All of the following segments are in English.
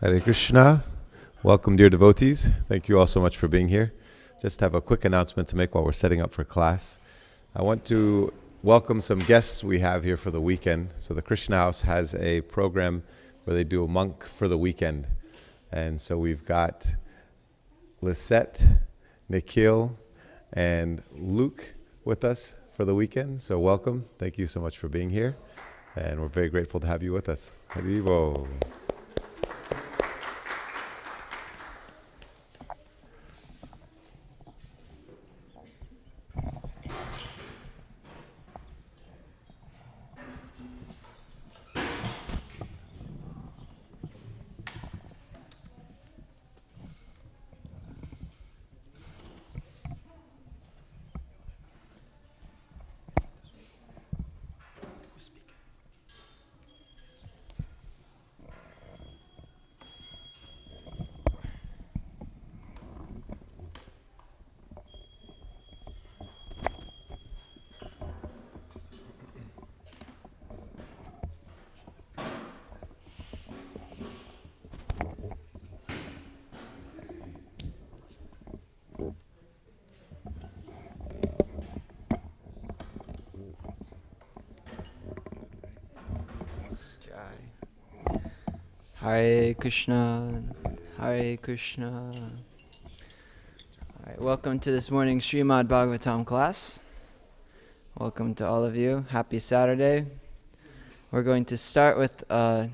Hare Krishna. Welcome, dear devotees. Thank you all so much for being here. Just have a quick announcement to make while we're setting up for class. I want to welcome some guests we have here for the weekend. So the Krishna House has a program where they do a monk for the weekend. And so we've got Lisette, Nikhil, and Luke with us for the weekend. So welcome. Thank you so much for being here. And we're very grateful to have you with us. Haribo. Hare Krishna, Hare Krishna. All right, welcome to this morning's Srimad Bhagavatam class. Welcome to all of you. Happy Saturday. We're going to start with a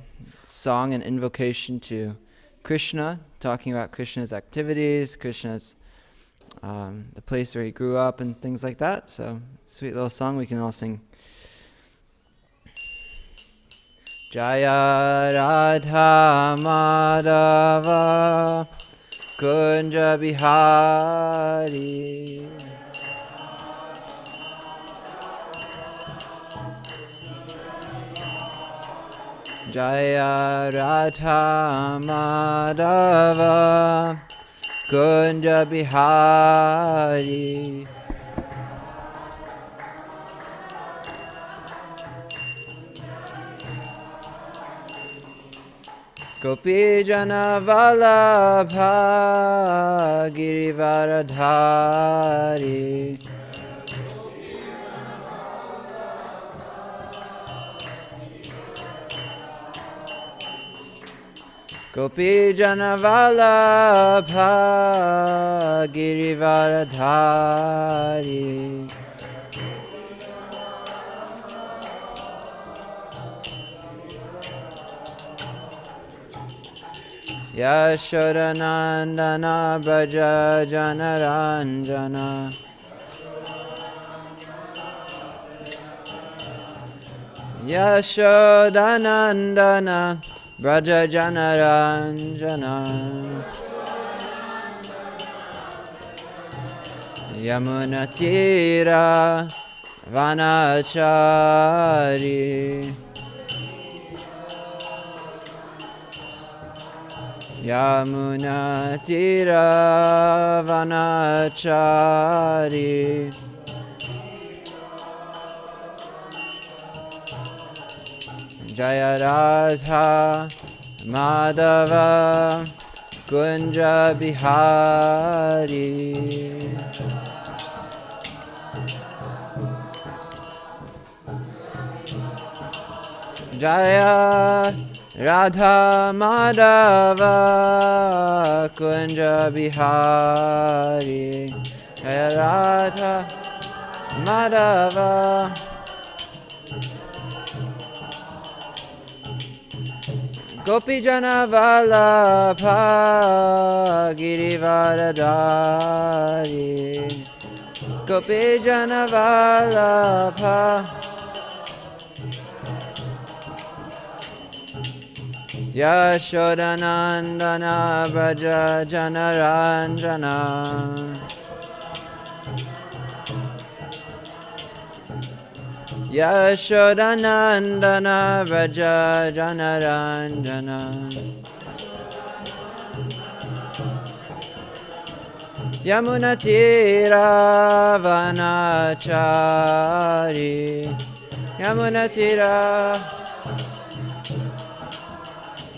song and invocation to Krishna, talking about Krishna's activities, Krishna's the place where he grew up and things like that. So, sweet little song we can all sing. Jaya Radha Madhava Kunja Bihari Jaya Radha Madhava Kunja Bihari Gopi Jana Vallabha Girivaradhari Gopi Jana Vallabha Girivaradhari Yashodanandana Braja Janaranjana Yashodanandana Braja Janaranjana Yamunatira Vanachari Yamuna Tira Vanachari Jaya Radha Madhava Kunja Bihari Jaya Radha Madhava Kunja Bihari Jaya Radha Madhava Gopi Jana Vallabha Girivaradhari Gopi Jana Vallabha Yashodanandana Braja Janaranjana Yashodanandana Braja Janaranjana Yamunatira Vanachari Yamunatira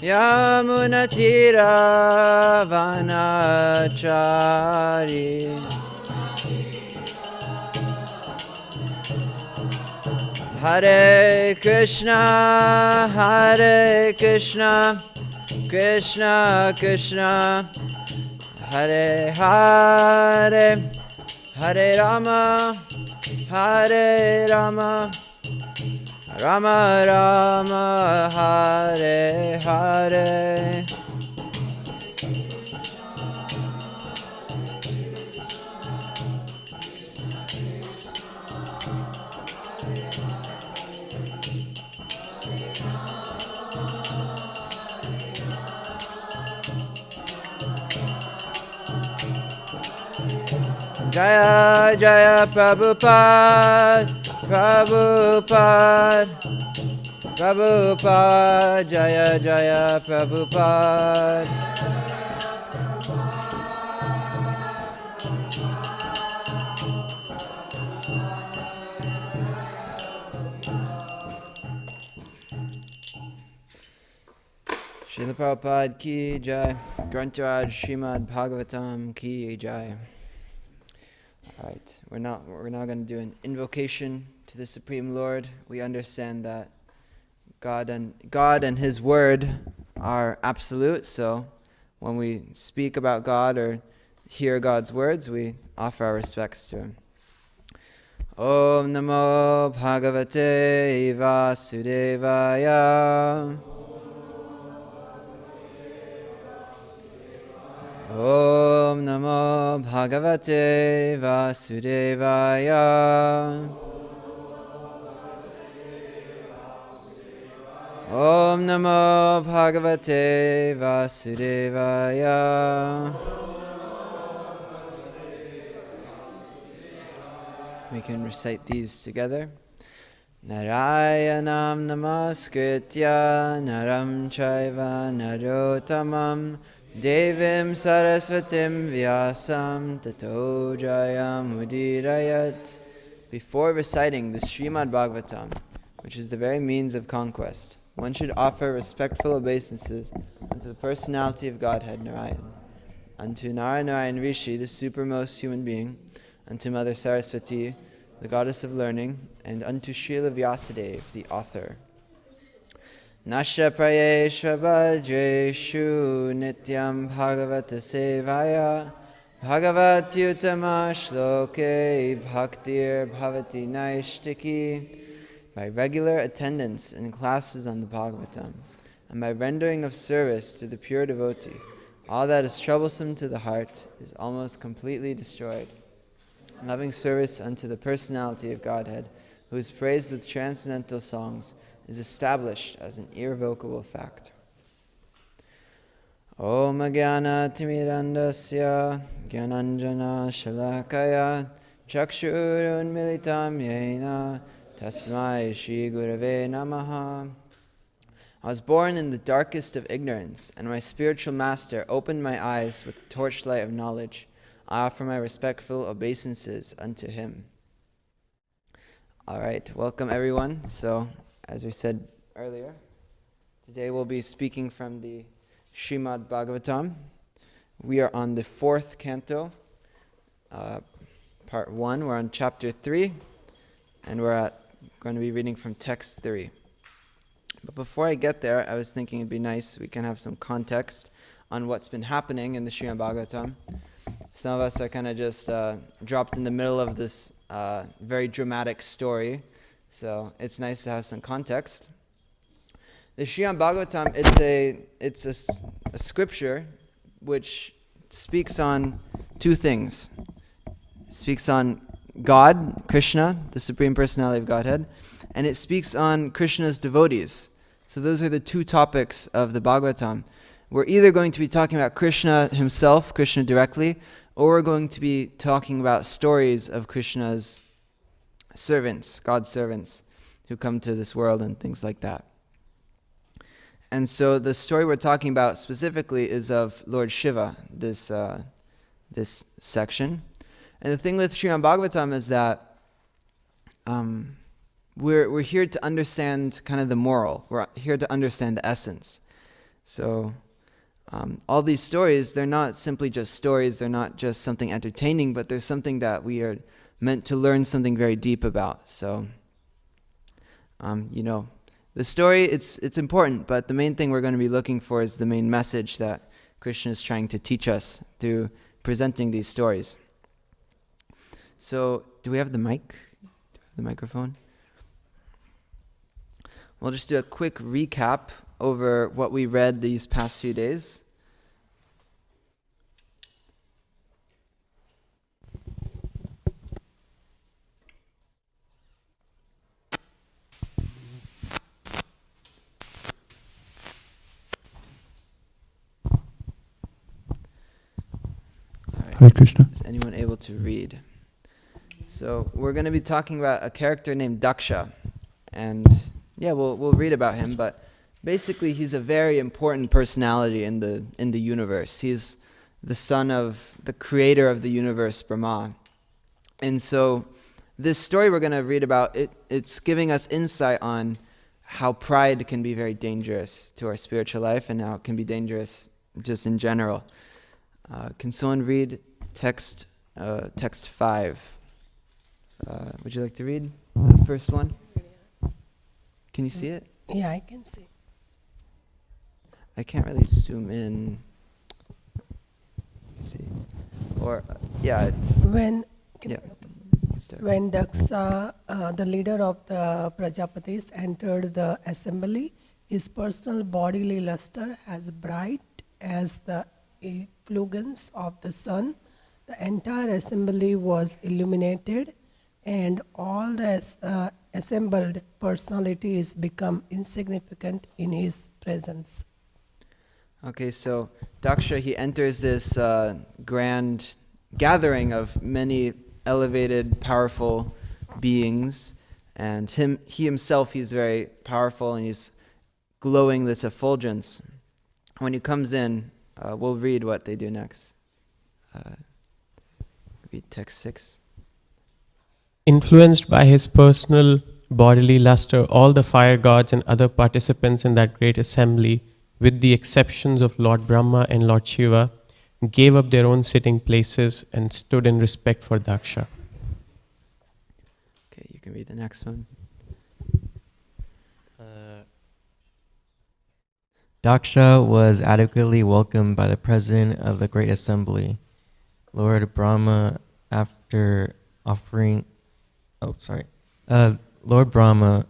Yamunatira vanachari. Hare Krishna, Krishna Krishna, Hare Hare, Hare Rama, Rama Rama, Hare Hare. Jaya Jaya Prabhupada, Prabhupada, Jaya Jaya Prabhupada. Srila Prabhupada ki jai, Grantharaj Srimad Bhagavatam ki jai. Alright, we're now going to do an invocation to the Supreme Lord. We understand that God and His Word are absolute, so when we speak about God or hear God's words, we offer our respects to Him. Om Namo Bhagavate Vasudevaya. Om Namo Bhagavate Vasudevaya. Om Namo Bhagavate Vasudevaya. We can recite these together. Narayanam namaskritya naram chaiva narottamam Devim Saraswatim Vyasam Tato Jayam Udirayat. Before reciting the Srimad Bhagavatam, which is the very means of conquest, one should offer respectful obeisances unto the personality of Godhead Narayan, unto Narayan Rishi, the supermost human being, unto Mother Saraswati, the goddess of learning, and unto Srila Vyasadeva, the author. Nasha prayesha bhadreshu nityam bhagavata sevaya bhagavati utama shloke bhaktir bhavati naishtiki. By regular attendance in classes on the Bhagavatam and by rendering of service to the pure devotee, all that is troublesome to the heart is almost completely destroyed. Loving service unto the personality of Godhead, who is praised with transcendental songs, is established as an irrevocable fact. Om Jnana Timirandasya Jnananjana Shalakaya Chakshurun Militam Yena Tasmai Shri Gurave Namaha. I was born in the darkest of ignorance, and my spiritual master opened my eyes with the torchlight of knowledge. I offer my respectful obeisances unto him. All right, welcome everyone. So, as we said earlier, today we'll be speaking from the Srimad Bhagavatam. We are on the 4th canto, part 1. We're on chapter 3, and we're going to be reading from text 3. But before I get there, I was thinking it'd be nice we can have some context on what's been happening in the Srimad Bhagavatam. Some of us are kind of just dropped in the middle of this very dramatic story, so it's nice to have some context. The Srimad Bhagavatam, it's a scripture which speaks on two things. It speaks on God, Krishna, the Supreme Personality of Godhead, and it speaks on Krishna's devotees. So those are the two topics of the Bhagavatam. We're either going to be talking about Krishna himself, Krishna directly, or we're going to be talking about stories of Krishna's servants, God's servants, who come to this world and things like that. And so the story we're talking about specifically is of Lord Shiva, this section. And the thing with Srimad Bhagavatam is that we're here to understand kind of the moral. We're here to understand the essence. So all these stories, they're not simply just stories, they're not just something entertaining, but they're something that we are meant to learn something very deep about. So, the story, it's important, but the main thing we're going to be looking for is the main message that Krishna is trying to teach us through presenting these stories. So, do we have the mic? The microphone? We'll just do a quick recap over what we read these past few days. Hare Krishna. Is anyone able to read? So we're going to be talking about a character named Daksha, and we'll read about him. But basically, he's a very important personality in the universe. He's the son of the creator of the universe, Brahma. And so this story we're going to read about, it's giving us insight on how pride can be very dangerous to our spiritual life and how it can be dangerous just in general. Can someone read text 5? Would you like to read the first one? Can you see it? Yeah, I can see. I can't really zoom in. Let's see. Or, When start. when Daksha, the leader of the Prajapatis, entered the assembly, his personal bodily luster as bright as the effulgence of the sun. The entire assembly was illuminated, and all the assembled personalities become insignificant in his presence. Okay, so Daksha, he enters this grand gathering of many elevated, powerful beings, and he himself, he's very powerful, and he's glowing this effulgence. When he comes in, we'll read what they do next. Read text 6. Influenced by his personal bodily luster, all the fire gods and other participants in that great assembly, with the exceptions of Lord Brahma and Lord Shiva, gave up their own sitting places and stood in respect for Daksha. Okay, you can read the next one. Daksha was adequately welcomed by the president of the great assembly, Lord Brahma, after offering Lord Brahma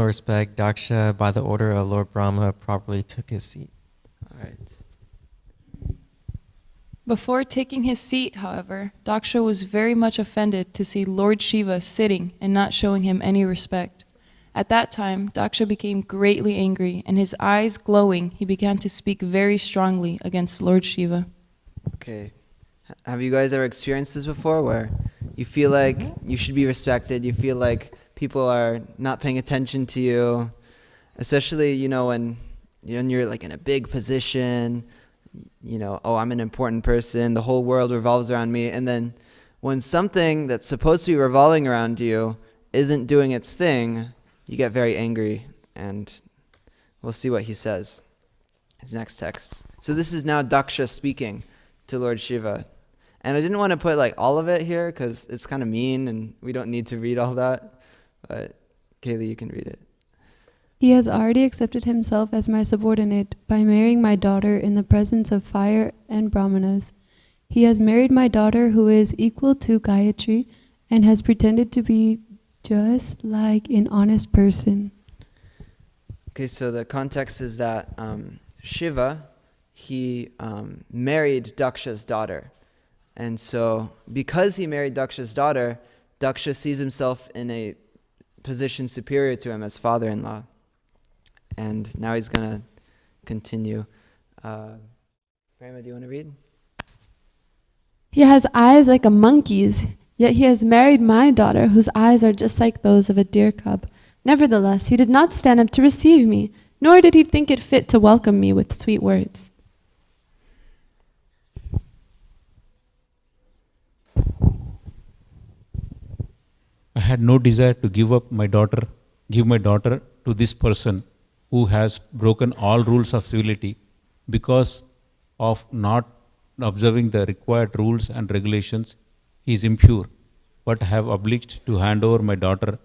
respect. Daksha, by the order of Lord Brahma, properly took his seat. All right. Before taking his seat, however, Daksha was very much offended to see Lord Shiva sitting and not showing him any respect. At that time, Daksha became greatly angry, and his eyes glowing, he began to speak very strongly against Lord Shiva. Okay. Have you guys ever experienced this before, where you feel like you should be respected, you feel like people are not paying attention to you, especially, when you're like in a big position, I'm an important person, the whole world revolves around me, and then when something that's supposed to be revolving around you isn't doing its thing, you get very angry, and we'll see what he says. His next text. So this is now Daksha speaking to Lord Shiva. And I didn't want to put all of it here because it's kind of mean and we don't need to read all that. But Kaylee, you can read it. He has already accepted himself as my subordinate by marrying my daughter in the presence of fire and brahmanas. He has married my daughter who is equal to Gayatri and has pretended to be just like an honest person. Okay, so the context is that Shiva, he married Daksha's daughter. And so because he married Daksha's daughter, Daksha sees himself in a position superior to him as father-in-law. And now he's going to continue. Prema, do you want to read? He has eyes like a monkey's, yet he has married my daughter, whose eyes are just like those of a deer cub. Nevertheless, he did not stand up to receive me, nor did he think it fit to welcome me with sweet words. I had no desire to give up my daughter give my daughter to this person who has broken all rules of civility because of not observing the required rules and regulations. He is impure, but I have obliged to hand over my daughter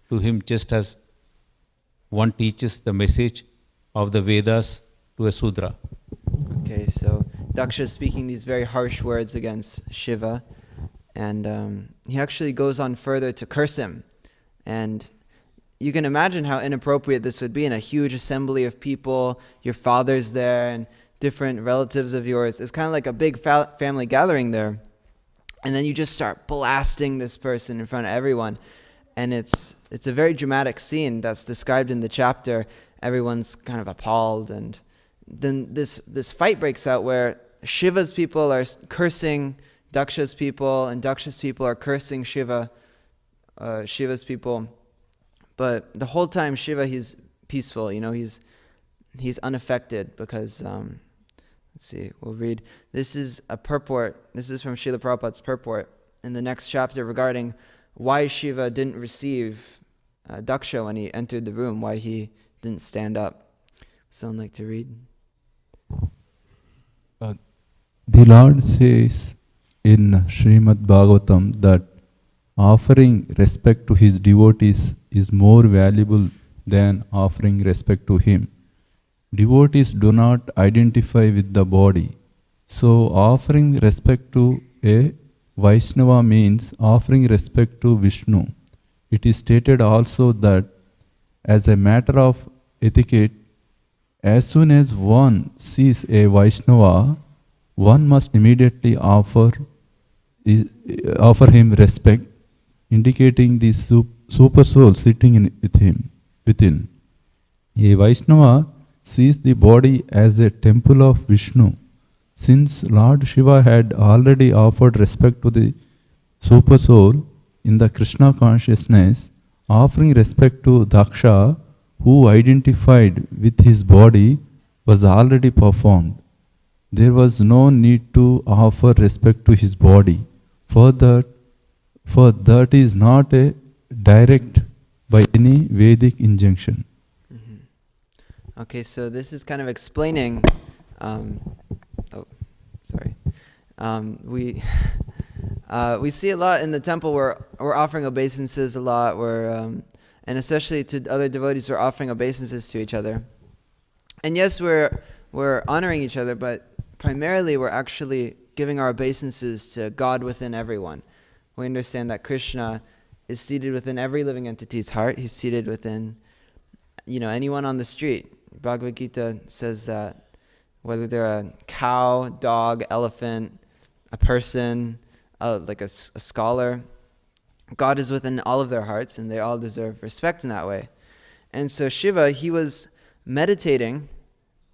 to him just as one teaches the message of the Vedas to a Sudra. Okay, so Daksha is speaking these very harsh words against Shiva, and he actually goes on further to curse him. And you can imagine how inappropriate this would be in a huge assembly of people, your father's there, and different relatives of yours. It's kind of like a big family gathering there. And then you just start blasting this person in front of everyone. And it's a very dramatic scene that's described in the chapter. Everyone's kind of appalled, and then this fight breaks out where Shiva's people are cursing Daksha's people, and Daksha's people are cursing Shiva's people. But the whole time Shiva, he's peaceful, he's unaffected because, let's see, we'll read. This is a purport, this is from Srila Prabhupada's purport in the next chapter regarding why Shiva didn't receive Daksha when he entered the room, why he didn't stand up. Someone like to read? The Lord says in Srimad Bhagavatam that offering respect to his devotees is more valuable than offering respect to him. Devotees do not identify with the body. So offering respect to a Vaishnava means offering respect to Vishnu. It is stated also that as a matter of etiquette, as soon as one sees a Vaishnava, one must immediately offer him respect, indicating the super soul sitting within. A Vaishnava sees the body as a temple of Vishnu. Since Lord Shiva had already offered respect to the super soul in the Krishna consciousness, offering respect to Daksha, who identified with his body, was already performed. There was no need to offer respect to his body, for that is not a direct by any Vedic injunction. Mm-hmm. Okay, so this is kind of explaining. We see a lot in the temple where we're offering obeisances a lot, and especially to other devotees, we're offering obeisances to each other. And yes, we're honoring each other, but primarily we're actually giving our obeisances to God within everyone. We understand that Krishna is seated within every living entity's heart. He's seated within, anyone on the street. Bhagavad Gita says that whether they're a cow, dog, elephant, a person, like a scholar, God is within all of their hearts, and they all deserve respect in that way. And so Shiva, he was meditating,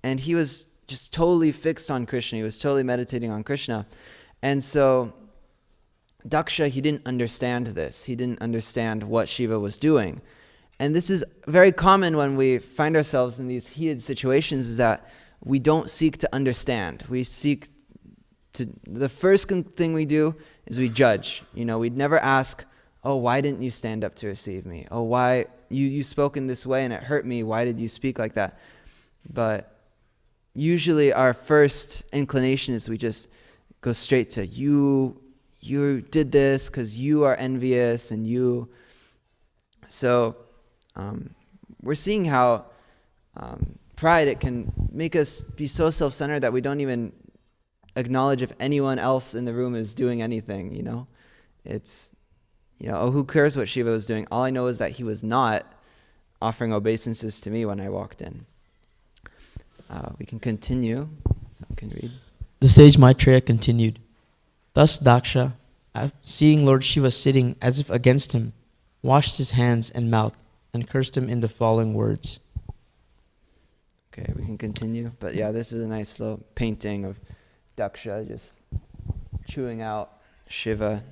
and he was just totally fixed on Krishna. He was totally meditating on Krishna. And so Daksha, he didn't understand this. He didn't understand what Shiva was doing. And this is very common when we find ourselves in these heated situations, is that we don't seek to understand. The first thing we do is we judge. We'd never ask, oh, why didn't you stand up to receive me? Oh, why you spoke in this way and it hurt me. Why did you speak like that? But usually our first inclination is we just go straight to you did this because you are envious and you. So we're seeing how pride, it can make us be so self-centered that we don't even acknowledge if anyone else in the room is doing anything, It's, oh, who cares what Shiva was doing? All I know is that he was not offering obeisances to me when I walked in. We can continue. Someone can read. The sage Maitreya continued. Thus Daksha, seeing Lord Shiva sitting as if against him, washed his hands and mouth and cursed him in the following words. Okay, we can continue. But yeah, this is a nice little painting of Daksha just chewing out Shiva.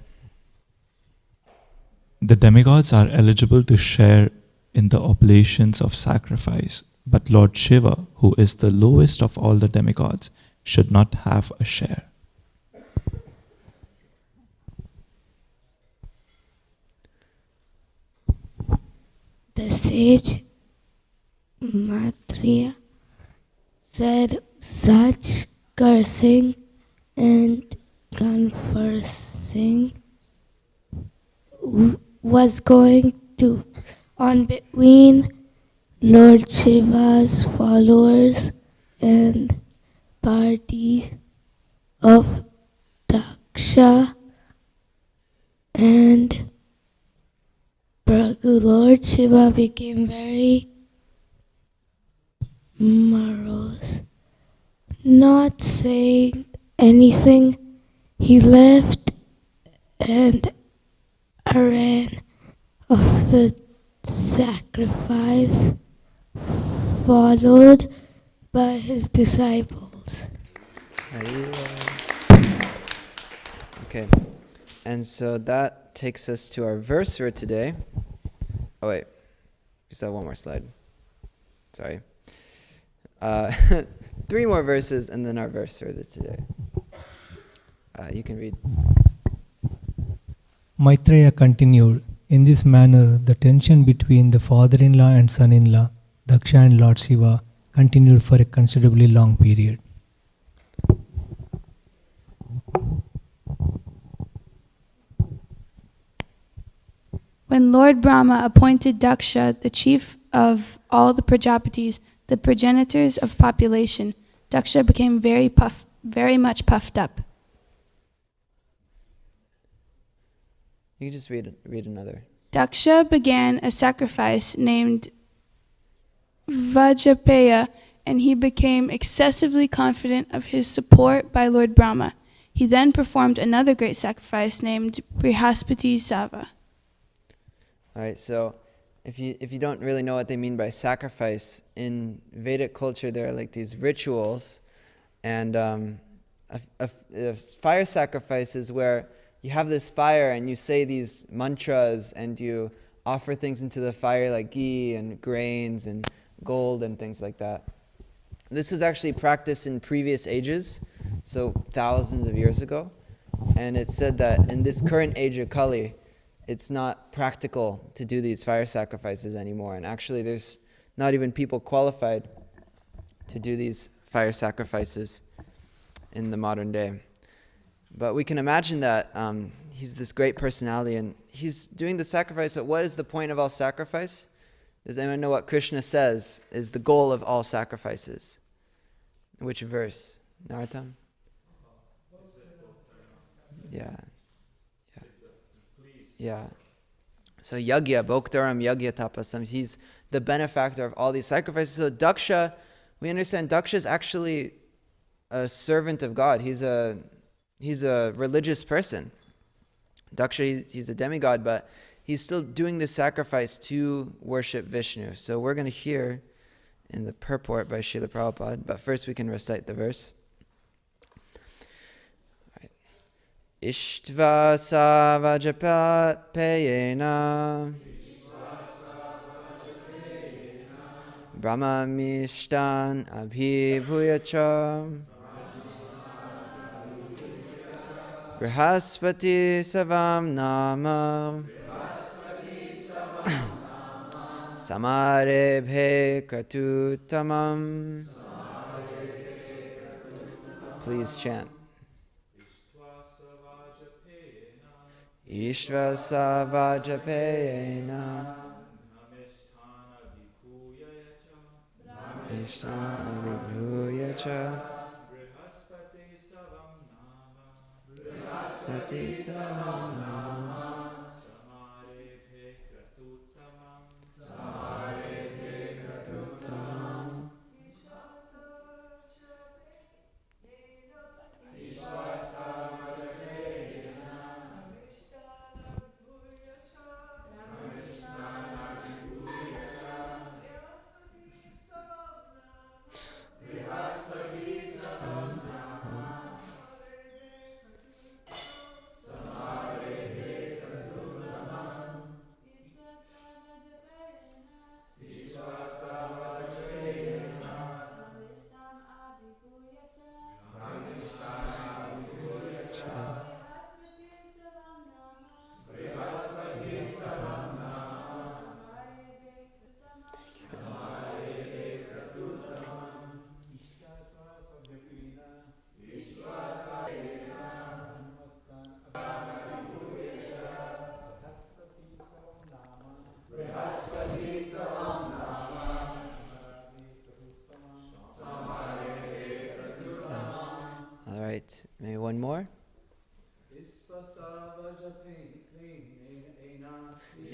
The demigods are eligible to share in the oblations of sacrifice, but Lord Shiva, who is the lowest of all the demigods, should not have a share. The sage Maitreya said such cursing and conversing was going to on between Lord Shiva's followers and party of Daksha and Lord Shiva became very morose. Not saying anything, he left and ran off the sacrifice, followed by his disciples. Okay, and so that takes us to our verse for today. Oh wait, just have one more slide. Sorry. 3 more verses and then our verse for today. You can read. Maitreya continued, in this manner, the tension between the father-in-law and son-in-law, Daksha and Lord Shiva, continued for a considerably long period. When Lord Brahma appointed Daksha the chief of all the Prajapatis, the progenitors of population, Daksha became very much puffed up. You can just read another. Daksha began a sacrifice named Vajapaya, and he became excessively confident of his support by Lord Brahma. He then performed another great sacrifice named Brihaspati Sava. All right, so if you don't really know what they mean by sacrifice, in Vedic culture there are like these rituals, and a fire sacrifice is where you have this fire and you say these mantras and you offer things into the fire like ghee and grains and gold and things like that. This was actually practiced in previous ages, so thousands of years ago, and it said that in this current age of Kali, it's not practical to do these fire sacrifices anymore, and actually there's not even people qualified to do these fire sacrifices in the modern day. But we can imagine that he's this great personality and he's doing the sacrifice, but what is the point of all sacrifice? Does anyone know what Krishna says is the goal of all sacrifices? Which verse? Narottam? Yeah. So Yagya, Bhoktaram Yagya Tapasam, he's the benefactor of all these sacrifices. So Daksha, we understand Daksha is actually a servant of God. He's a religious person. Daksha, he's a demigod, but he's still doing this sacrifice to worship Vishnu. So we're going to hear in the purport by Srila Prabhupada, but first we can recite the verse. Ishtva savajapayena Brahma mishtan abhibhuyacha Brihaspati savam nama Samarebhe kratutamam. Please chant. Ishva savajapayena Ishtana vibhuyacha Sati savam nama Samarebhe kratutamam.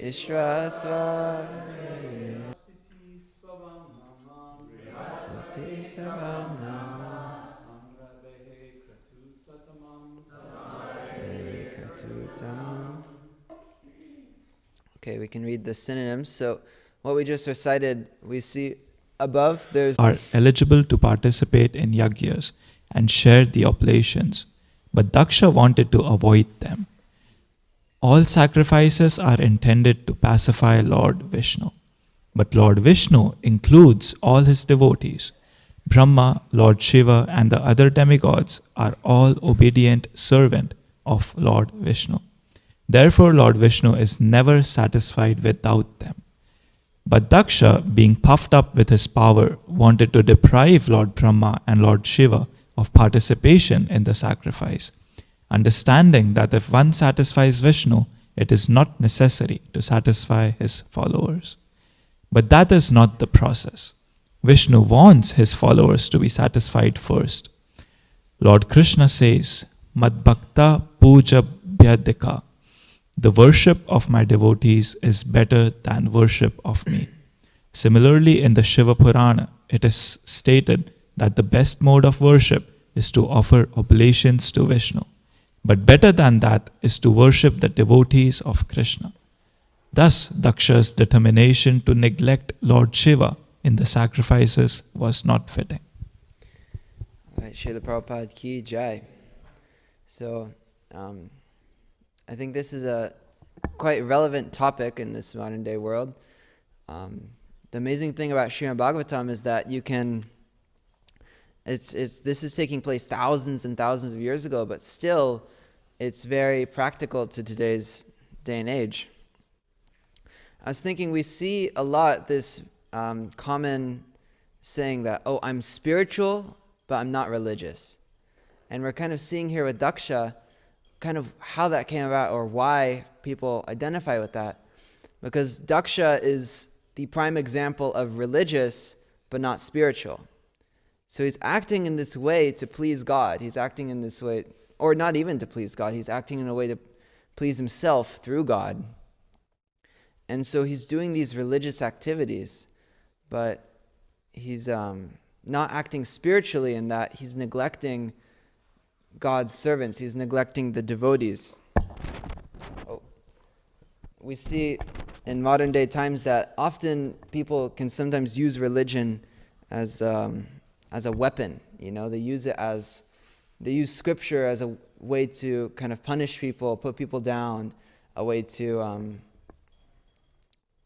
Ishrasva Okay, we can read the synonyms. So what we just recited, we see above there's are eligible to participate in yagyas and share the oblations, but Daksha wanted to avoid them. All sacrifices are intended to pacify Lord Vishnu, but Lord Vishnu includes all his devotees. Brahma, Lord Shiva, and the other demigods are all obedient servant of Lord Vishnu. Therefore, Lord Vishnu is never satisfied without them. But Daksha, being puffed up with his power, wanted to deprive Lord Brahma and Lord Shiva of participation in the sacrifice, understanding that if one satisfies Vishnu, it is not necessary to satisfy his followers. But that is not the process. Vishnu wants his followers to be satisfied first. Lord Krishna says, Mad Bhakta Puja Bhyadika. The worship of my devotees is better than worship of me. Similarly, in the Shiva Purana, it is stated that the best mode of worship is to offer oblations to Vishnu. But better than that is to worship the devotees of Krishna. Thus, Daksha's determination to neglect Lord Shiva in the sacrifices was not fitting. Right, Srila Prabhupada ki jai. So, I think this is a quite relevant topic in this modern day world. The amazing thing about Srimad Bhagavatam is that you can, this is taking place thousands and thousands of years ago, but still it's very practical to today's day and age. I was thinking we see a lot this common saying that, oh, I'm spiritual, but I'm not religious. And we're kind of seeing here with Daksha kind of how that came about or why people identify with that. Because Daksha is the prime example of religious but not spiritual. So he's acting in this way to please God. He's acting in this way, or not even to please God. He's acting in a way to please himself through God. And so he's doing these religious activities, but he's not acting spiritually in that he's neglecting God's servants. He's neglecting the devotees. We see in modern day times that often people can sometimes use religion as a weapon. You know, they use scripture as a way to kind of punish people, put people down, a way to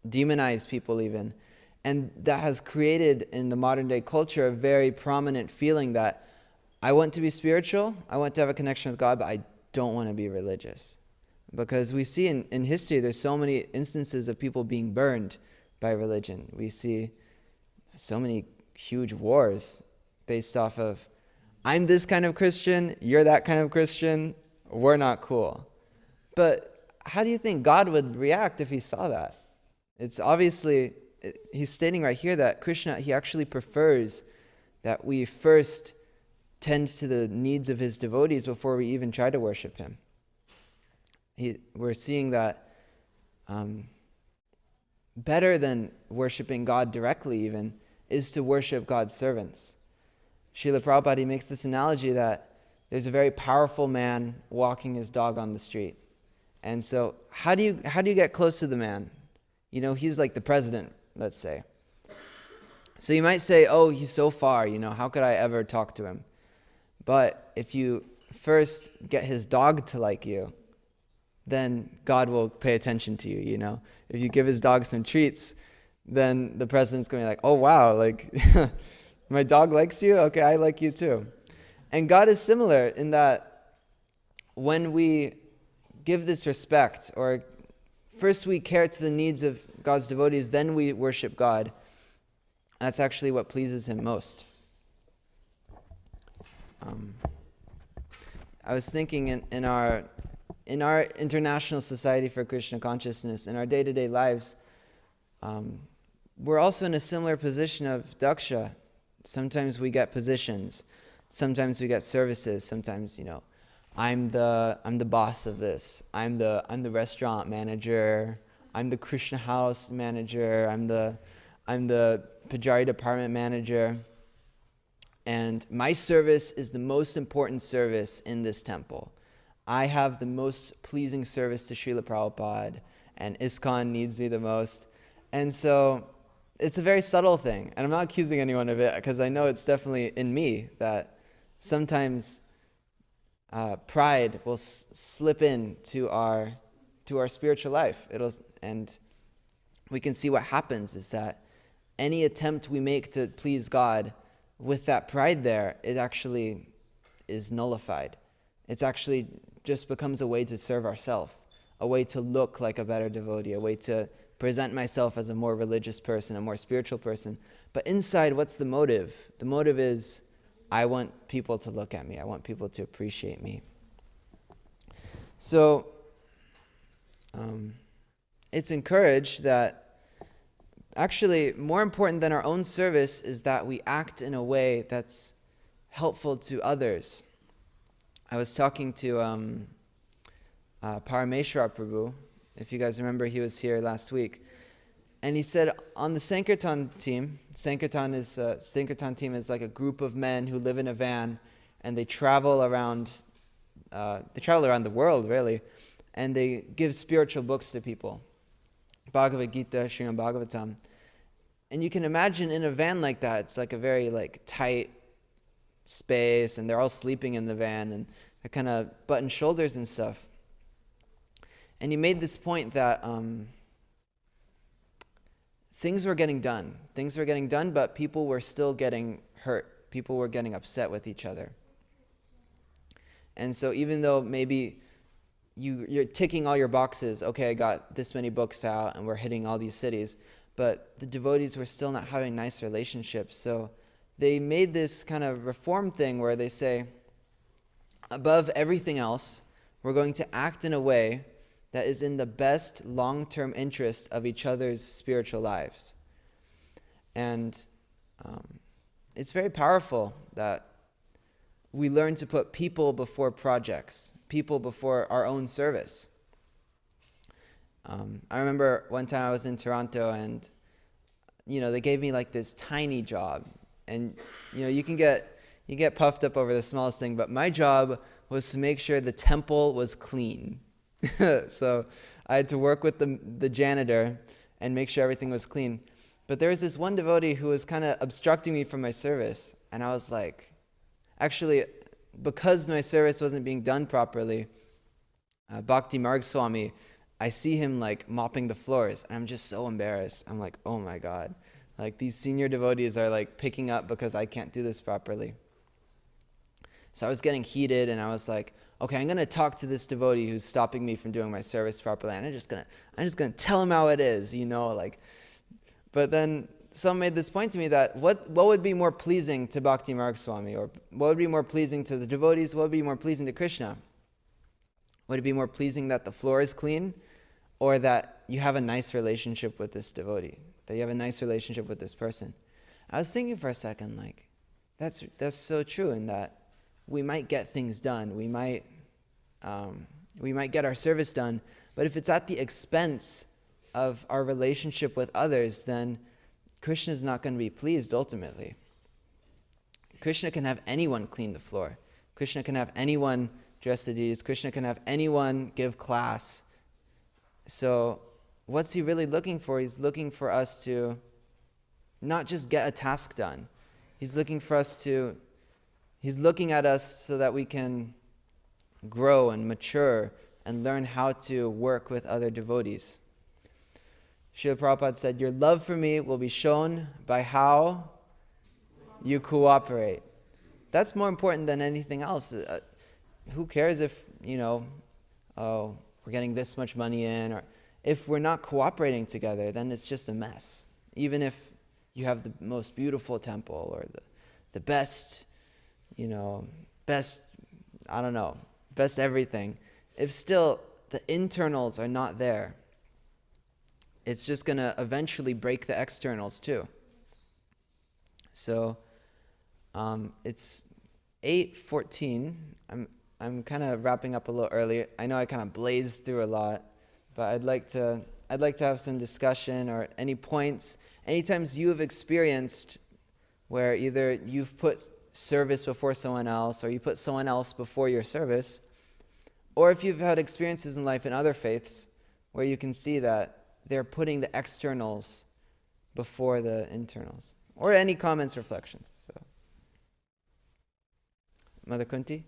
demonize people even. And that has created in the modern day culture a very prominent feeling that I want to be spiritual, I want to have a connection with God, but I don't want to be religious. Because we see in history, there's so many instances of people being burned by religion. We see so many huge wars based off of, I'm this kind of Christian, you're that kind of Christian, we're not cool. But how do you think God would react if he saw that? It's obviously, he's stating right here that Krishna, he actually prefers that we first tend to the needs of his devotees before we even try to worship him. We're seeing that better than worshiping God directly even is to worship God's servants. Srila Prabhupada, he makes this analogy that there's a very powerful man walking his dog on the street. And so how do you get close to the man? You know, he's like the president, let's say. So you might say, oh, he's so far, you know, how could I ever talk to him? But if you first get his dog to like you, then God will pay attention to you, you know. If you give his dog some treats, then the president's going to be like, oh, wow, like, my dog likes you? Okay, I like you too. And God is similar in that when we give this respect, or first we care to the needs of God's devotees, then we worship God. That's actually what pleases him most. I was thinking in our International Society for Krishna Consciousness, in our day-to-day lives, we're also in a similar position of Daksha. Sometimes we get positions, sometimes we get services, sometimes, you know, I'm the boss of this, I'm the restaurant manager, I'm the Krishna house manager, I'm the Pujari department manager, and my service is the most important service in this temple. I have the most pleasing service to Srila Prabhupada, and ISKCON needs me the most. And so it's a very subtle thing, and I'm not accusing anyone of it, because I know it's definitely in me that sometimes pride will slip in to our spiritual life. And we can see what happens is that any attempt we make to please God with that pride there, it actually is nullified. It's actually just becomes a way to serve ourselves, a way to look like a better devotee, a way to present myself as a more religious person, a more spiritual person. But inside, what's the motive? The motive is, I want people to look at me. I want people to appreciate me. So, it's encouraged that actually, more important than our own service is that we act in a way that's helpful to others. I was talking to Parameshwar Prabhu. If you guys remember, he was here last week. And he said on the Sankirtan team, Sankirtan team is like a group of men who live in a van, and they travel around the world, really, and they give spiritual books to people. Bhagavad Gita, Srimad Bhagavatam. And you can imagine in a van like that, it's like a very tight space, and they're all sleeping in the van, and they're kind of button shoulders and stuff. And he made this point that things were getting done. Things were getting done, but people were still getting hurt. People were getting upset with each other. And so even though maybe you're ticking all your boxes, okay, I got this many books out and we're hitting all these cities, but the devotees were still not having nice relationships. So they made this kind of reform thing where they say, above everything else, we're going to act in a way that is in the best long-term interest of each other's spiritual lives. And it's very powerful that we learn to put people before projects, people before our own service. I remember one time I was in Toronto, and they gave me this tiny job, and you get puffed up over the smallest thing, but my job was to make sure the temple was clean. So I had to work with the janitor and make sure everything was clean. But there was this one devotee who was kind of obstructing me from my service, and I was like, actually, because my service wasn't being done properly, Bhakti Marg Swami, I see him mopping the floors, and I'm just so embarrassed. I'm like, oh my God. These senior devotees are picking up because I can't do this properly. So I was getting heated, and I was like, okay, I'm going to talk to this devotee who's stopping me from doing my service properly, and I'm just going to tell him how it is, But then someone made this point to me that what would be more pleasing to Bhakti Marg Swami, or what would be more pleasing to the devotees, what would be more pleasing to Krishna? Would it be more pleasing that the floor is clean, or that you have a nice relationship with this devotee, that you have a nice relationship with this person? I was thinking for a second, that's so true, in that we might get things done, we might get our service done, but if it's at the expense of our relationship with others, then Krishna is not going to be pleased ultimately. Krishna can have anyone clean the floor. Krishna can have anyone dress the deities. Krishna can have anyone give class. So what's he really looking for? He's looking for us to not just get a task done. He's looking at us so that we can grow and mature and learn how to work with other devotees. Srila Prabhupada said, your love for me will be shown by how you cooperate. That's more important than anything else. Who cares if, we're getting this much money in, or if we're not cooperating together, then it's just a mess. Even if you have the most beautiful temple, or the best, best everything, if still the internals are not there, it's just going to eventually break the externals too. So it's 8:14. I'm kind of wrapping up a little early. I know I kind of blazed through a lot, but I'd like to I'd like to have some discussion or any points, any times you have experienced where either you've put service before someone else or you put someone else before your service, or if you've had experiences in life in other faiths where you can see that they're putting the externals before the internals. Or any comments, reflections. So, Mother Kunti?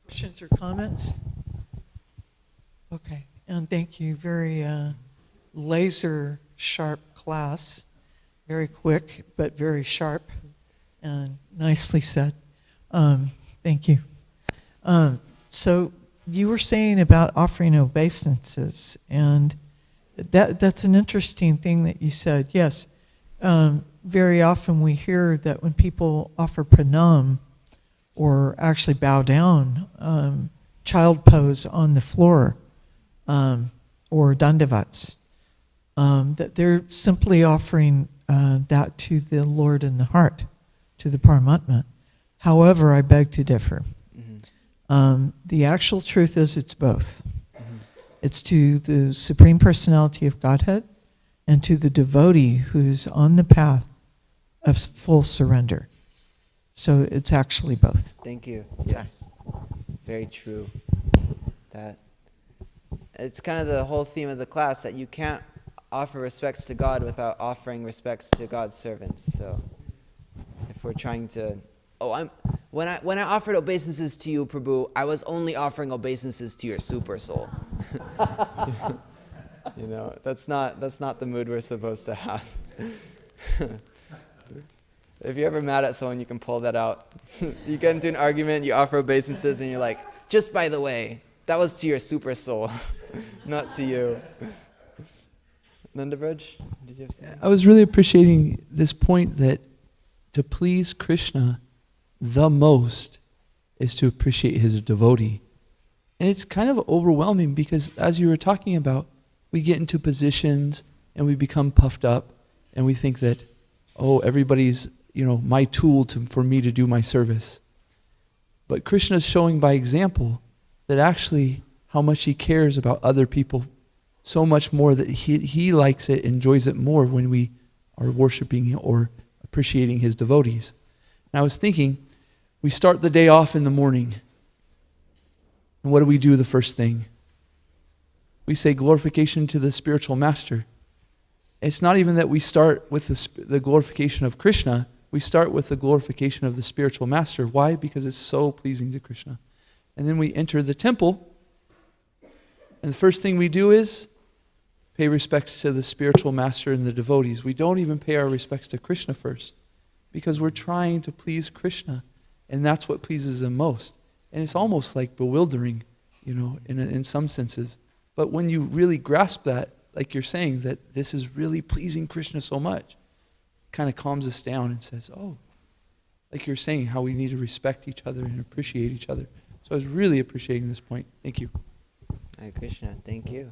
Questions or comments? Okay, and thank you. Very laser sharp class. Very quick, but very sharp and nicely said. Thank you. So you were saying about offering obeisances, and that's an interesting thing that you said. Yes, very often we hear that when people offer pranam, or actually bow down, child pose on the floor, or dandavats, that they're simply offering that to the Lord in the heart, to the Paramatma. However, I beg to differ. The actual truth is it's both. It's to the Supreme Personality of Godhead and to the devotee who's on the path of full surrender. So it's actually both. Thank you. Yes. Very true. That it's kind of the whole theme of the class that you can't offer respects to God without offering respects to God's servants. So if we're trying to when I offered obeisances to you, Prabhu, I was only offering obeisances to your super soul. You know, that's not the mood we're supposed to have. If you're ever mad at someone, you can pull that out. You get into an argument, you offer obeisances, and you're like, just by the way, that was to your super soul, not to you. Nandabraj, did you have something? I was really appreciating this point that to please Krishna the most is to appreciate his devotee. And it's kind of overwhelming because, as you were talking about, we get into positions and we become puffed up and we think that, oh, everybody's my tool for me to do my service. But Krishna is showing by example that actually how much he cares about other people so much more that he likes it, enjoys it more when we are worshiping or appreciating his devotees. And I was thinking, we start the day off in the morning. And what do we do the first thing? We say glorification to the spiritual master. It's not even that we start with the glorification of Krishna. We start with the glorification of the spiritual master. Why? Because it's so pleasing to Krishna. And then we enter the temple, and the first thing we do is pay respects to the spiritual master and the devotees. We don't even pay our respects to Krishna first, because we're trying to please Krishna, and that's what pleases him most. And it's almost like bewildering, in some senses. But when you really grasp that, like you're saying, that this is really pleasing Krishna so much, kind of calms us down and says, oh, like you're saying, how we need to respect each other and appreciate each other. So I was really appreciating this point. Thank you. Hare Krishna, thank you.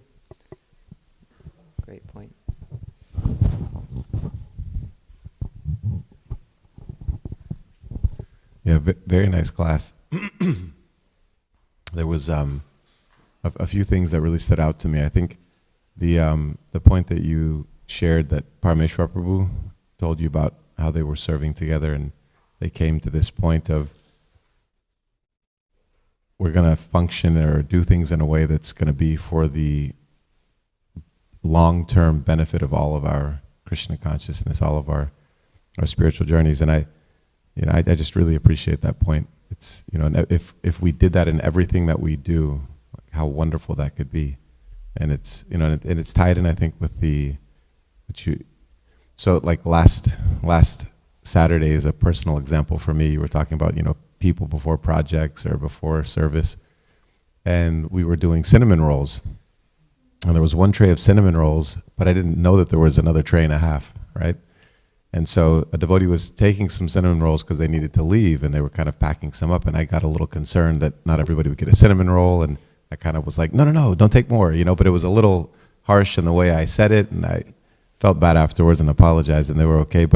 Great point. Yeah, very nice class. There was a few things that really stood out to me. I think the point that you shared, that Parameshwar Prabhu told you about how they were serving together and they came to this point of, we're going to function or do things in a way that's going to be for the long-term benefit of all of our Krishna consciousness, all of our spiritual journeys. And I just really appreciate that point. It's, if we did that in everything that we do, how wonderful that could be. And it's, and it's tied in, I think, with so like last Saturday is a personal example for me. You were talking about, people before projects or before service. And we were doing cinnamon rolls. And there was one tray of cinnamon rolls, but I didn't know that there was another tray and a half, right? And so a devotee was taking some cinnamon rolls because they needed to leave, and they were kind of packing some up, and I got a little concerned that not everybody would get a cinnamon roll, and I kind of was like, no, don't take more, but it was a little harsh in the way I said it, and I felt bad afterwards and apologized, and they were okay.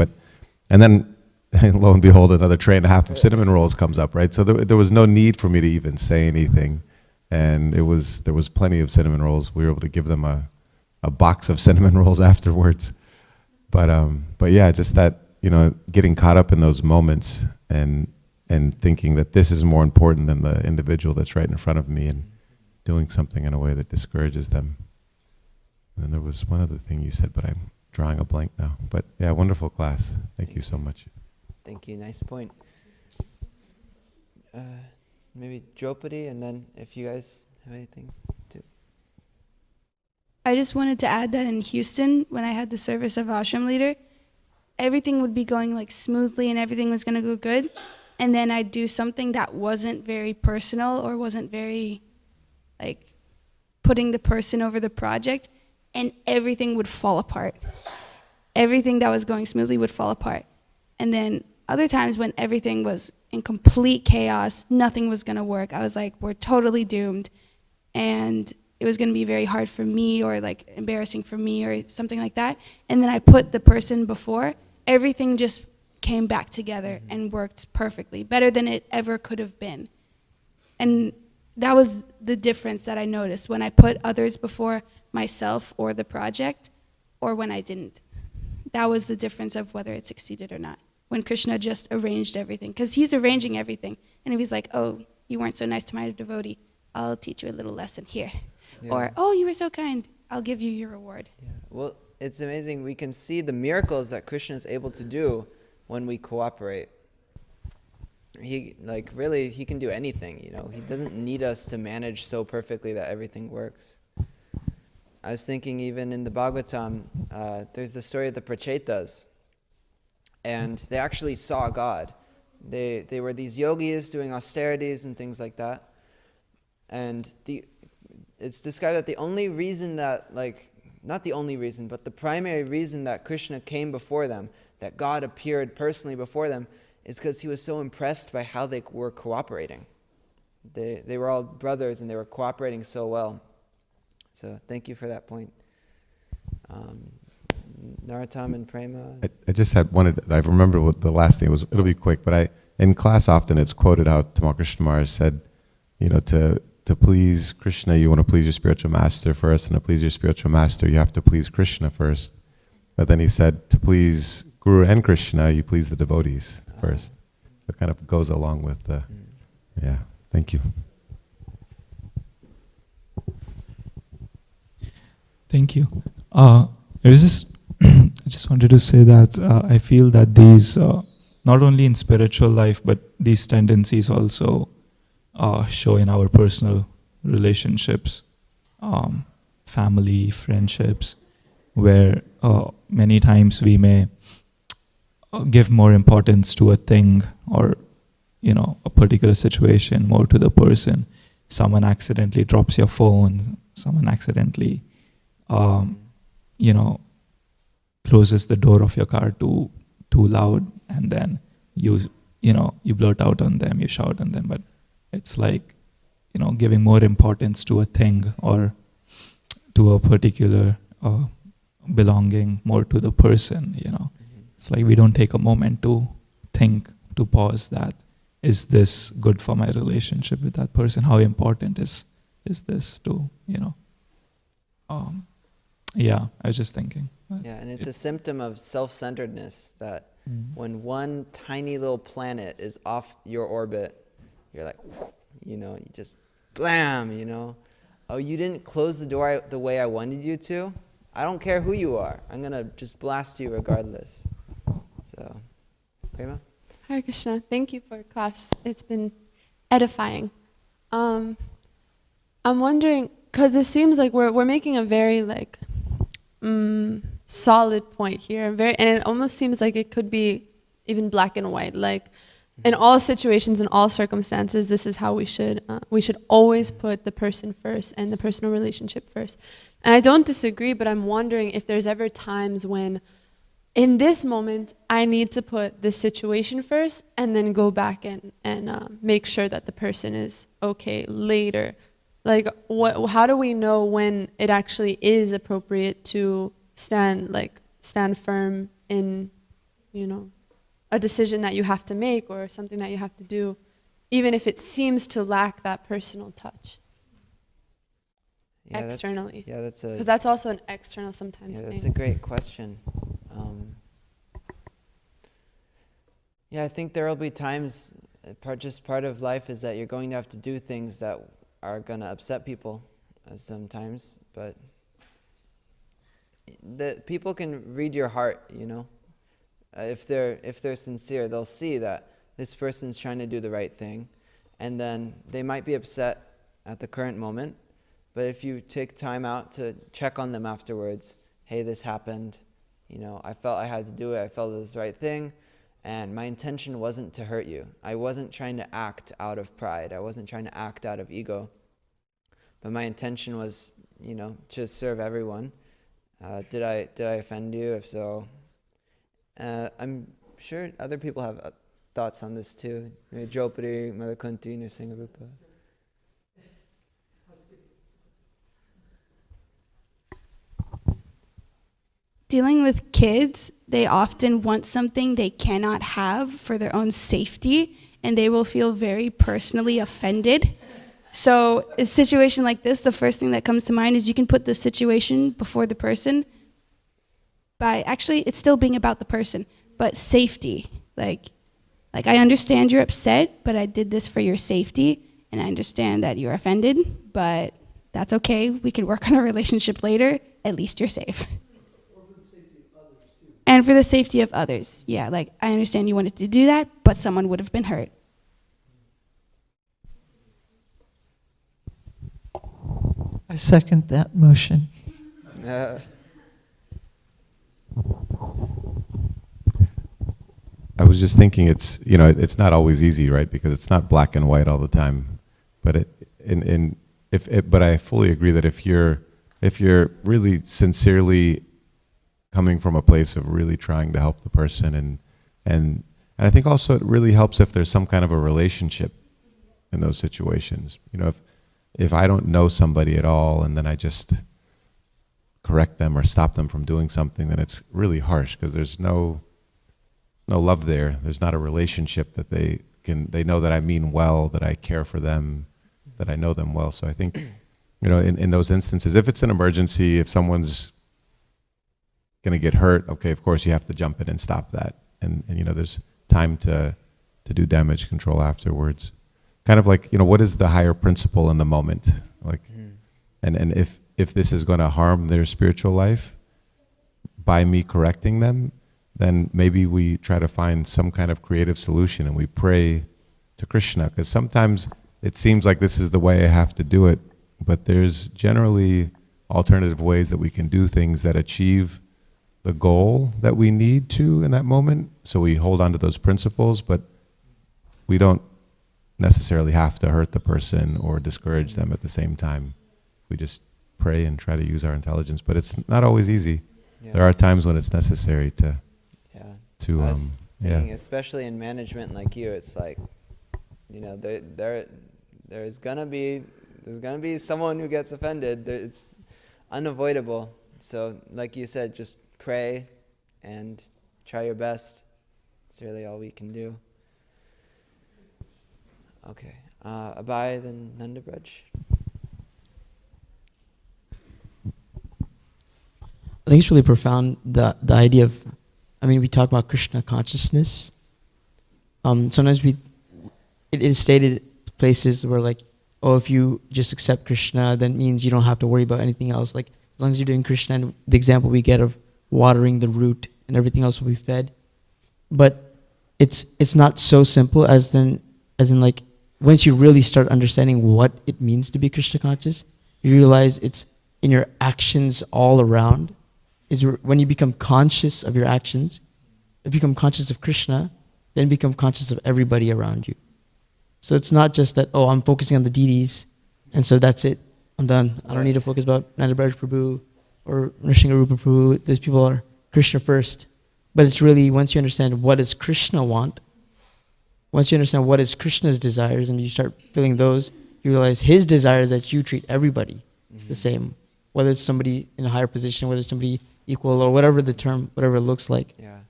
And then and lo and behold, another tray and a half of cinnamon rolls comes up, right? So there was no need for me to even say anything. And there was plenty of cinnamon rolls. We were able to give them a box of cinnamon rolls afterwards. But yeah, just that, getting caught up in those moments and thinking that this is more important than the individual that's right in front of me, and doing something in a way that discourages them. And then there was one other thing you said, but I'm drawing a blank now. But yeah, wonderful class. Thank you so much. Thank you. Nice point. Maybe Draupadi, and then if you guys have anything to. I just wanted to add that in Houston, when I had the service of ashram leader, everything would be going like smoothly and everything was going to go good. And then I'd do something that wasn't very personal or wasn't very like putting the person over the project, and everything would fall apart. Everything that was going smoothly would fall apart. And then other times when everything was in complete chaos, nothing was going to work, I was like, we're totally doomed. And it was going to be very hard for me, or like embarrassing for me, or something like that. And then I put the person before, everything just came back together and worked perfectly, better than it ever could have been. And that was the difference that I noticed when I put others before myself or the project, or when I didn't. That was the difference of whether it succeeded or not. When Krishna just arranged everything, because he's arranging everything. And if he's like, oh, you weren't so nice to my devotee, I'll teach you a little lesson here. Yeah. Or, oh, you were so kind, I'll give you your reward. Yeah. Well, it's amazing. We can see the miracles that Krishna is able to do when we cooperate. He can do anything, He doesn't need us to manage so perfectly that everything works. I was thinking even in the Bhagavatam, there's the story of the Prachetas, and they actually saw God. They were these yogis doing austerities and things like that. And it's described that the only reason that, not the only reason, but the primary reason that Krishna came before them, that God appeared personally before them, is because he was so impressed by how they were cooperating. They were all brothers and they were cooperating so well. So thank you for that point. Narottam and Prema. I just I remember what the last thing was. It'll be quick, but in class often it's quoted out. Tamal Krishna Maharaj said, to please Krishna, you want to please your spiritual master first, and to please your spiritual master, you have to please Krishna first. But then he said, to please Guru and Krishna, you please the devotees first. So it kind of goes along with the, yeah. Thank you. Thank you. I just wanted to say that I feel that these, not only in spiritual life, but these tendencies also show in our personal relationships, family, friendships, where many times we may give more importance to a thing or, a particular situation more to the person. Someone accidentally drops your phone, someone accidentally closes the door of your car too loud, and then you blurt out on them, you shout on them. But it's like, giving more importance to a thing or to a particular belonging more to the person, It's like we don't take a moment to think, to pause that, is this good for my relationship with that person? How important is this to, yeah, I was just thinking. Yeah, and it's a symptom of self-centeredness that when one tiny little planet is off your orbit, you're like, you just blam, Oh, you didn't close the door the way I wanted you to? I don't care who you are. I'm going to just blast you regardless. So, Prema? Hare Krishna. Thank you for class. It's been edifying. I'm wondering, because it seems like we're making a very solid point here, and it almost seems like it could be even black and white. Like in all situations, in all circumstances, this is how we should always put the person first and the personal relationship first. And I don't disagree, but I'm wondering if there's ever times when, in this moment, I need to put this situation first and then go back and make sure that the person is okay later. Like, how do we know when it actually is appropriate to stand firm in, a decision that you have to make or something that you have to do, even if it seems to lack that personal touch. Yeah, externally. That's because that's also an external sometimes thing. That's a great question. I think there will be times, part of life is that you're going to have to do things that are going to upset people sometimes, but people can read your heart, if they're sincere, they'll see that this person's trying to do the right thing, and then they might be upset at the current moment, but if you take time out to check on them afterwards, hey, this happened, I felt I had to do it, I felt it was the right thing, and my intention wasn't to hurt you. I wasn't trying to act out of pride. I wasn't trying to act out of ego. But my intention was, to serve everyone. Did I offend you? If so, I'm sure other people have thoughts on this too. Draupadi, Mother Kunti, Nrsimharupa. Dealing with kids, they often want something they cannot have for their own safety, and they will feel very personally offended. So a situation like this, the first thing that comes to mind is you can put the situation before the person by, actually, it's still being about the person, but safety. Like I understand you're upset, but I did this for your safety, and I understand that you're offended, but that's okay. We can work on our relationship later. At least you're safe. And for the safety of others. Yeah, I understand you wanted to do that, but someone would have been hurt. I second that motion. I was just thinking it's not always easy, right? Because it's not black and white all the time. But but I fully agree that if you're really sincerely coming from a place of really trying to help the person, and I think also it really helps if there's some kind of a relationship in those situations. If I don't know somebody at all and then I just correct them or stop them from doing something, then it's really harsh because there's no love there. There's not a relationship that they know that I mean well, that I care for them, that I know them well. So I think, in those instances, if it's an emergency, if someone's going to get hurt, okay, of course you have to jump in and stop that. And there's time to do damage control afterwards. Kind of like, what is the higher principle in the moment? And if this is going to harm their spiritual life by me correcting them, then maybe we try to find some kind of creative solution and we pray to Krishna, because sometimes it seems like this is the way I have to do it, but there's generally alternative ways that we can do things that achieve the goal that we need to in that moment. So we hold on to those principles, but we don't necessarily have to hurt the person or discourage them at the same time. We just pray and try to use our intelligence, but it's not always easy. Yeah. There are times when it's necessary to especially in management like you, it's like, there's gonna be someone who gets offended. It's unavoidable. So like you said, just pray and try your best. It's really all we can do. Okay, Abhay, then Nandabraj. I think it's really profound, the idea of, we talk about Krishna consciousness. Sometimes it is stated places where if you just accept Krishna, then means you don't have to worry about anything else. As long as you're doing Krishna, and the example we get of watering the root and everything else will be fed. But it's not so simple as in once you really start understanding what it means to be Krishna conscious, you realize it's in your actions all around. When you become conscious of your actions, you become conscious of Krishna, then become conscious of everybody around you. So it's not just that, I'm focusing on the deities, and so that's it. I'm done. I don't need to focus about Nandabraj Prabhu or Nrsimharupa Prabhu. Those people are Krishna first. But it's really, once you understand what does Krishna want, once you understand what is Krishna's desires and you start feeling those, you realize his desire is that you treat everybody the same, whether it's somebody in a higher position, whether it's somebody equal, or whatever the term, whatever it looks like. Yeah.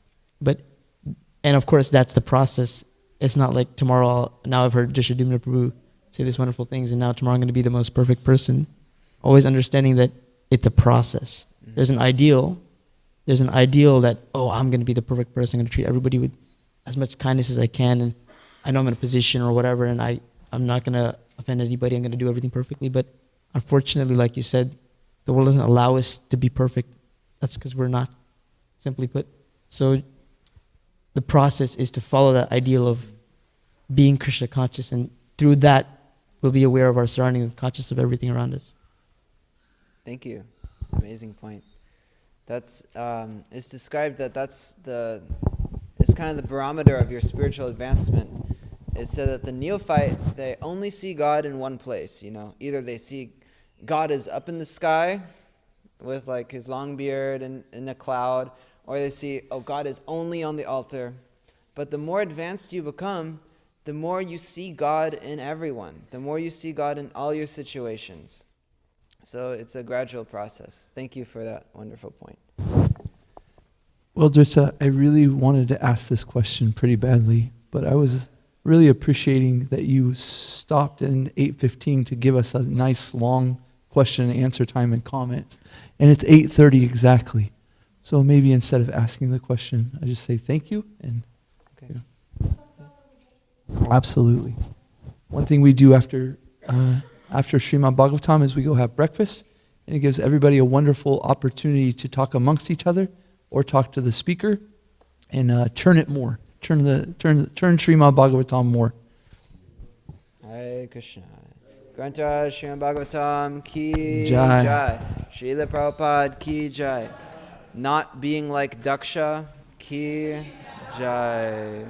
But And of course, that's the process. It's not like tomorrow, now I've heard Dhrstadyumna Prabhu say these wonderful things, and now tomorrow I'm going to be the most perfect person. Always understanding that it's a process. There's an ideal. There's an ideal that, oh, I'm going to be the perfect person. I'm going to treat everybody with as much kindness as I can, and I know I'm in a position or whatever, and I'm not going to offend anybody. I'm going to do everything perfectly. But unfortunately, like you said, the world doesn't allow us to be perfect. That's because we're not, simply put. So the process is to follow that ideal of being Krishna conscious, and through that, we'll be aware of our surroundings and conscious of everything around us. Thank you. Amazing point. That's it's described that it's kind of the barometer of your spiritual advancement. It said that the neophyte, they only see God in one place. Either they see God is up in the sky with like his long beard and in a cloud, or they see, oh, God is only on the altar. But the more advanced you become, the more you see God in everyone, the more you see God in all your situations. So it's a gradual process. Thank you for that wonderful point. Well, Drista, I really wanted to ask this question pretty badly, but I was really appreciating that you stopped in 8:15 to give us a nice long question and answer time and comments. And it's 8:30 exactly. So maybe instead of asking the question, I just say thank you. And okay. Absolutely. One thing we do after Srimad Bhagavatam is we go have breakfast, and it gives everybody a wonderful opportunity to talk amongst each other or talk to the speaker and turn it more. Turn Srimad Bhagavatam more. Hare Krishna. Granta Srimad Bhagavatam ki Jai. jai. Srila Prabhupada ki jai. Not being like Daksha ki jai.